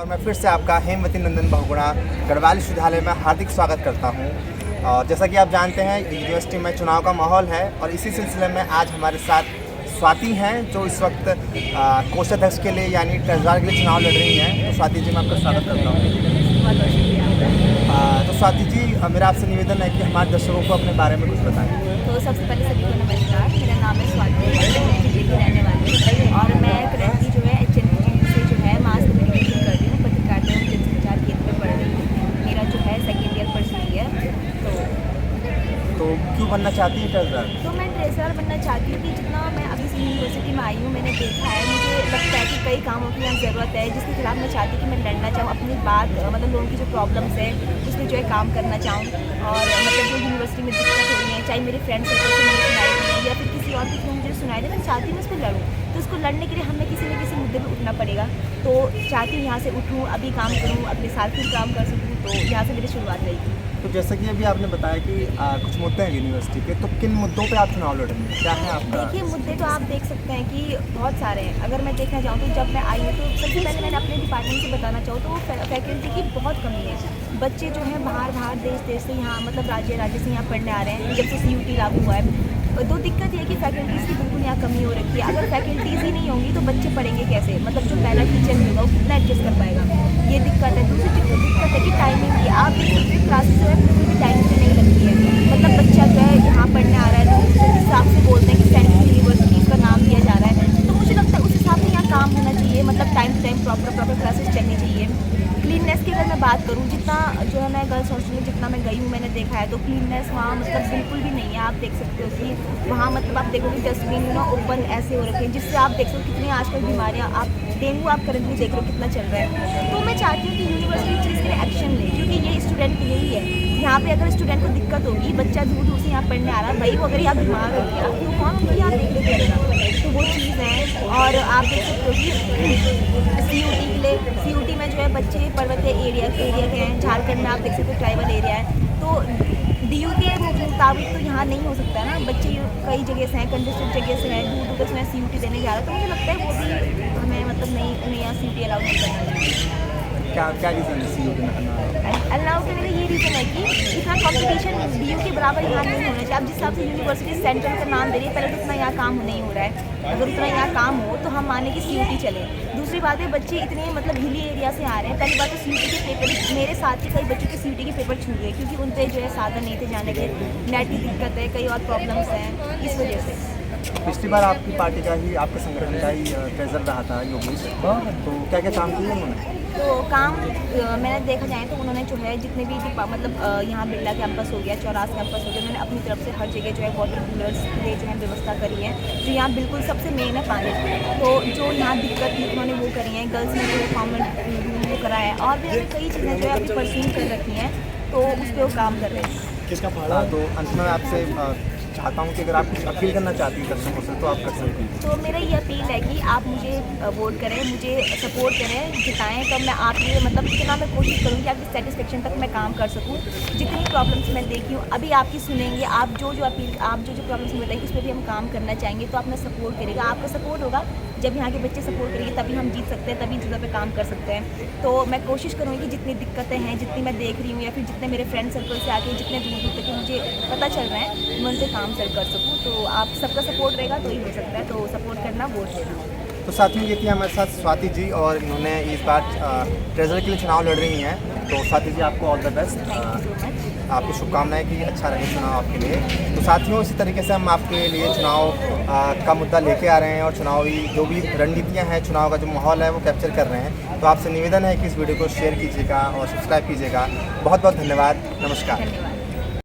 और मैं फिर से आपका हेमवती नंदन बहुगुणा गढ़वाल विश्वविद्यालय में हार्दिक स्वागत करता हूं। और जैसा कि आप जानते हैं यूनिवर्सिटी में चुनाव का माहौल है और इसी सिलसिले में आज हमारे साथ स्वाति हैं जो इस वक्त कोषाध्यक्ष के लिए यानी ट्रेजरर के लिए चुनाव लड़ रही हैं। तो स्वाति जी, मैं आपका स्वागत करता हूँ। तो स्वाति जी, मेरा आपसे निवेदन है कि हमारे दर्शकों को अपने बारे में कुछ बताएं। तो सबसे पहले सभी को नमस्कार। मेरा नाम है स्वाति, मैं दिल्ली की रहने वाली हूँ और मैं करंटली जो है HND से जो है मास कम्युनिकेशन कर रही हूँ, पत्रकारिता एवं जनसंचार केंद्र में पढ़ रही हूँ। मेरा जो है सेकेंड ईयर परसेंट है। तो क्यों बनना चाहती हैं ट्रेजरर? तो मैं ट्रेजरर बनना चाहती हूँ कि जितना मैं अभी से यूनिवर्सिटी में आई हूँ मैंने देखा है, मुझे लगता है कि कई कामों की यहाँ ज़रूरत है जिसके खिलाफ मैं चाहती हूँ कि मैं लड़ना चाहूँ, अपनी बात मतलब लोगों की जो प्रॉब्लम्स है उस पर जो है काम करना चाहूँ। और मतलब जो यूनिवर्सिटी में दिक्कत हो रही है, चाहे मेरे फ्रेंड सर्कल से मुझे सुनाई दी या फिर किसी और की मुझे सुनाई दे, मैं चाहती हूँ मैं उस पर लड़ूँ। तो उसको लड़ने के लिए हमें किसी न किसी मुद्दे पर उठना पड़ेगा। तो चाहती हूँ यहाँ से उठूँ, अभी काम करूँ, अगले साल फिर काम कर सकूँ। तो यहाँ से मेरी शुरुआत रहेगी। तो जैसा कि अभी आपने बताया कि कुछ मुद्दे हैं यूनिवर्सिटी के, तो किन मुद्दों पे आप चुनाव लड़ रही हैं? क्या है आपका? देखिए, मुद्दे तो आप देख सकते हैं कि बहुत सारे हैं। अगर मैं देखना चाहूँ तो जब मैं आई हूँ तो सबसे पहले मैंने अपने डिपार्टमेंट से बताना चाहूँ तो फैकल्टी की बहुत कमी है। बच्चे जो हैं बाहर देश से यहाँ मतलब राज्य से यहाँ पढ़ने आ रहे हैं जब से CUT लागू हुआ है। दो दिक्कत ये कि फैकल्टीज़ की बिल्कुल यहाँ कमी हो रखी है। अगर फैकल्टीज़ ही नहीं होंगी तो बच्चे पढ़ेंगे कैसे? मतलब जो पहला टीचर होगा वो कितना एडजस्ट कर पाएगा, ये दिक्कत है। दूसरी दिक्कत है कि टाइमिंग की। आप देख सकते हैं क्लासेस जो है बिल्कुल भी टाइम से नहीं लगती है। मतलब बच्चा जो है यहाँ पढ़ने आ रहा है तो उस हिसाब से बोलते हैं कि सेंट्रल यूनिवर्सिटीज़ का नाम दिया जा रहा है। तो मुझे लगता है उस हिसाब से यहाँ काम होना चाहिए, मतलब time to time proper classes चलनी चाहिए। क्लीननेस की अगर मैं बात करूँ, जितना जो है मैं गर्ल्स हॉस्टल में जितना मैं गई हूँ मैंने देखा है तो क्लीननेस वहाँ मतलब बिल्कुल भी नहीं है। आप देख सकते हो कि वहाँ मतलब आप देखोगे डस्टबिन ओपन ऐसे हो रखे हैं जिससे आप देख सकते हो कितनी आजकल बीमारियाँ, आप डेंगू आप करंटली देख रहे हो कितना चल रहा है। तो मैं चाहती हूँ कि यूनिवर्सिटी इस चीज़ के लिए एक्शन ले, क्योंकि ये स्टूडेंट के लिए ही है। यहाँ पे अगर स्टूडेंट को दिक्कत होगी, बच्चा दूर से यहाँ पढ़ने आ रहा है, भाई वो अगर यहाँ बीमार हो गया तो कौन उनको यहाँ देख लेगा? तो वो चीज़ है। और आप देख सकते हो कि CUT में जो है बच्चे पर्वतीय एरिया के हैं। झारखंड में आप देख सकते हो ट्राइबल एरिया है। तो DU के मुताबिक तो यहाँ नहीं हो सकता है ना। बच्चे कई जगह से हैं, कंजेस्टेड जगह से हैं, दूर तक से CUT देने जा रहा है। तो मुझे लगता है वो भी हमें मतलब नहीं, उन्हें यहाँ CUT अलाउ नहीं करना चाहिए। क्या रीज़न है CUT में करना? अलाउ करने का ये रीज़न है कि इतना कंपटीशन DU के बराबर यहाँ नहीं होना चाहिए। आप जिस हिसाब से यूनिवर्सिटी सेंट्रल का नाम दे रही है, पहले तो उतना यहाँ काम नहीं हो रहा है। अगर उतना यहाँ काम हो तो हम माने कि CUT चले। दूसरी बात है, बच्चे इतने मतलब हिली एरिया से आ रहे हैं। पहली बात तो CUT के पेपर, मेरे साथ ही कई बच्चों के CUT के पेपर छूट गए क्योंकि उन पर जो है साधन नहीं थे जाने के, नेट की दिक्कत है, कई और प्रॉब्लम्स हैं, इस वजह से। पिछली बार आपकी पार्टी का ही, आपके संगठन का ही ट्रेजरर रहा था योगेश। तो क्या क्या काम किए उन्होंने? तो काम मैंने देखा जाए तो उन्होंने जो है जितने भी मतलब यहाँ बिरला कैंपस हो गया, चौरास कैंपस हो गया, उन्होंने अपनी तरफ से हर जगह जो है वाटर कूलर्स के लिए जो है व्यवस्था करी है। जो यहाँ बिल्कुल सबसे मेन है पानी। तो जो यहाँ दिक्कत थी उन्होंने वो करी है। गर्ल्स ने जो है कॉमन रूम वो कराया है और भी हमें कई चीज़ें जो है अभी परस्यू कर रखी हैं, तो उस पर वो काम कर रहे हैं। किसका फाड़ा? तो अंत में आपसे चाहता हूँ कि अगर आप कुछ अपील करना चाहती हैं दर्शकों से तो आप कर सकती हैं। तो मेरा ये अपील है कि आप मुझे वोट करें, मुझे सपोर्ट करें, जिताएं। तब मैं आपके मतलब जितना मैं कोशिश करूँ कि आपकी सेटिस्फेक्शन तक मैं काम कर सकूँ। जितनी प्रॉब्लम्स मैं देखी हूँ अभी आपकी सुनेंगे, आप जो प्रॉब्लम्स बताएंगे उस पर भी हम काम करना चाहेंगे। तो आप मैं सपोर्ट करेगा, आपका सपोर्ट होगा जब यहाँ के बच्चे सपोर्ट करेंगे तभी हम जीत सकते हैं, तभी चीज़ों पे काम कर सकते हैं। तो मैं कोशिश करूँगी कि जितनी दिक्कतें हैं, जितनी मैं देख रही हूँ या फिर जितने मेरे फ्रेंड सर्कल से आके जितने दूर तक मुझे पता चल रहे हैं मैं उन पर काम कर सकूँ। तो आप सबका सपोर्ट रहेगा तो ही हो सकता है। तो सपोर्ट करना, वोट देना। तो साथियों, ये थी हमारे साथ स्वाति जी और इन्होंने इस बार ट्रेजरर के लिए चुनाव लड़ रही हैं। तो स्वाति जी, आपको all the best. Thank you so much. आपको शुभकामनाएं कि अच्छा रहे चुनाव आपके लिए। तो साथियों, इसी तरीके से हम आपके लिए चुनाव का मुद्दा लेके आ रहे हैं और चुनावी जो भी रणनीतियां हैं, चुनाव का जो माहौल है वो कैप्चर कर रहे हैं। तो आपसे निवेदन है कि इस वीडियो को शेयर कीजिएगा और सब्सक्राइब कीजिएगा। बहुत बहुत धन्यवाद। नमस्कार। धन्यवाद।